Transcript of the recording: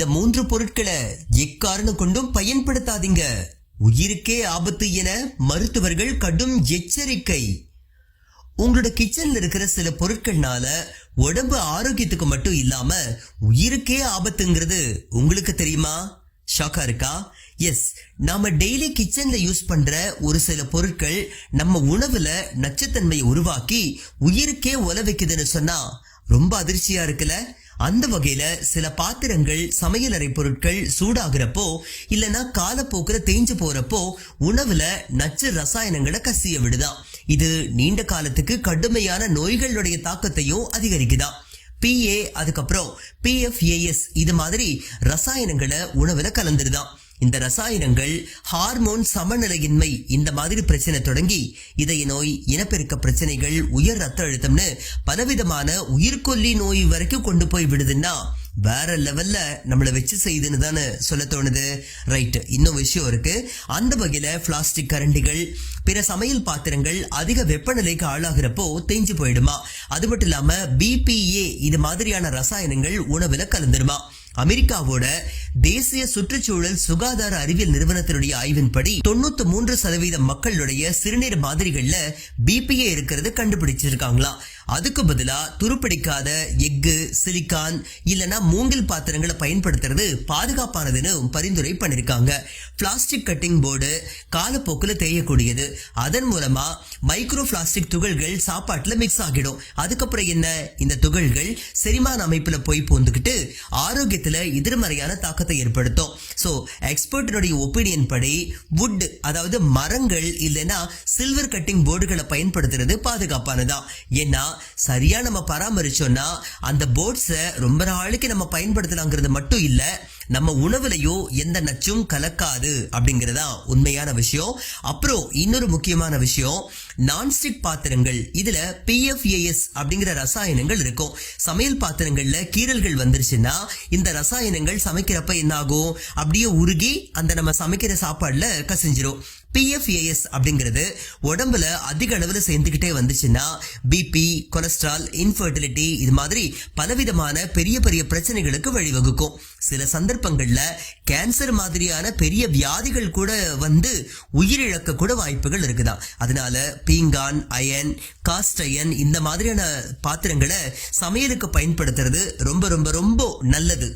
இந்த 3 பொருட்களை எக்காரணம் கொண்டும் பயன்படுத்தாதீங்க. உயிருக்கே ஆபத்து என மருத்துவர்கள் கடும் எச்சரிக்கை. உங்களோட கிச்சன்ல இருக்கிற சில பொருட்கள்னால உடம்பு ஆரோக்கியத்துக்கு மட்டும் இல்லாம உயிருக்கே ஆபத்துங்கிறது உங்களுக்கு தெரியுமா? ஷாக்கா இருக்கா? எஸ், நாம டெய்லி கிச்சன்ல யூஸ் பண்ற ஒரு சில பொருட்கள் நம்ம உணவுல நச்சுத்தன்மையை உருவாக்கி உயிருக்கே உல வைக்குதுன்னு சொன்னா ரொம்ப அதிர்ச்சியா இருக்குல்ல. அந்த வகையில சில பாத்திரங்கள், சமையலறை பொருட்கள் சூடாகிறப்போ இல்லனா காலப்போக்குல தேஞ்சு போறப்போ உணவுல நச்சு ரசாயனங்களை கசிய விடுதான். இது நீண்ட காலத்துக்கு கடுமையான நோய்களுடைய தாக்கத்தையும் அதிகரிக்குதான். PA அதுக்கப்புறம் PFAS இது மாதிரி ரசாயனங்களை உணவுல கலந்துருதான். இந்த ரசாயனங்கள் ஹார்மோன் சமநிலையின்மை இந்த மாதிரி பிரச்சனை தொடங்கி இதய நோய், இனப்பெருக்க பிரச்சனைகள், உயர் ரத்த அழுத்தம்னு பலவிதமான உயிர்கொல்லி நோய் வரைக்கும் கொண்டு போய் விடுதுன்னா வேற லெவல்ல நம்மளை வச்சு செய்யுதுன்னு தானே சொல்ல தோணுது. ரைட், இன்னும் விஷயம் இருக்கு. அந்த வகையில பிளாஸ்டிக் கரண்டிகள், பிற சமையல் பாத்திரங்கள் அதிக வெப்பநிலைக்கு ஆளாகிறப்போ தேஞ்சு போயிடுமா. அது மட்டும் இல்லாம BPA இது மாதிரியான ரசாயனங்கள் உணவுல கலந்துருமா. அமெரிக்காவோட தேசிய சுற்றுச்சூழல் சுகாதார அறிவியல் நிறுவனத்தினுடைய ஆய்வின்படி 93% மக்களுடைய சிறுநீர் மாதிரிகள்ல BPA இருக்கிறது கண்டுபிடிச்சிருக்காங்களாம். அதுக்கு பதிலா துருப்பிடிக்காத எஃகு, சிலிக்கான் இல்லனா மூங்கில் பாத்திரங்களை பயன்படுத்துறது பாதுகாப்பானதுன்னு பரிந்துரை பண்ணிருக்காங்க. பிளாஸ்டிக் கட்டிங் போர்டு காலப்போக்குல தேயக்கூடியது. அதன் மூலமா மைக்ரோ பிளாஸ்டிக் துகள்கள் சாப்பாட்டுல மிக்ஸ் ஆகிடும். அதுக்கப்புறம் என்ன, இந்த துகள்கள் செரிமான அமைப்புல போய் பூந்துக்கிட்டு ஆரோக்கியத்துல எதிர்மறையான தாக்கத்தை ஏற்படுத்தும். சோ எக்ஸ்பர்ட்டினுடைய ஒப்பீனியன் படி வுட் அதாவது மரங்கள் இல்லனா சில்வர் கட்டிங் போர்டுகளை பயன்படுத்துறது பாதுகாப்பானதா. ஏன்னா சரியா நம்ம பராமரிச்சோம்னா அந்த போர்ட்ஸை ரொம்ப நாளைக்கு நம்ம பயன்படுத்தலாங்கிறது மட்டும் இல்ல, நம்ம உணவுலையோ எந்த நச்சும் கலக்காது அப்படிங்கறதா உண்மையான விஷயம். அப்புறம் இன்னொரு முக்கியமான விஷயம், நான்ஸ்டிக் பாத்திரங்கள் இதுல PFAS அப்படிங்கிற ரசாயனங்கள் இருக்கும். சமையல் பாத்திரங்கள்ல கீறல்கள் வந்துருச்சுன்னா இந்த ரசாயனங்கள் சமைக்கிறப்ப என்ன ஆகும், அப்படியே உருகி அந்த நம்ம சமைக்கிற சாப்பாடுல கசிஞ்சிரும். PFAS அப்படிங்கிறது உடம்புல அதிக அளவுல சேர்ந்துகிட்டே வந்துச்சுன்னா BP, கொலஸ்ட்ரால், இன்ஃபர்டிலிட்டி இது மாதிரி பலவிதமான பெரிய பெரிய பிரச்சனைகளுக்கு வழிவகுக்கும். சில சந்தர்ப்பங்கள்ல கேன்சர் மாதிரியான பெரிய வியாதிகள் கூட வந்து உயிரிழக்க கூட வாய்ப்புகள் இருக்குதான். அதனால பீங்கான், அயன், காஸ்ட் அயன் இந்த மாதிரியான பாத்திரங்களை சமையலுக்கு பயன்படுத்துறது ரொம்ப ரொம்ப ரொம்ப நல்லது.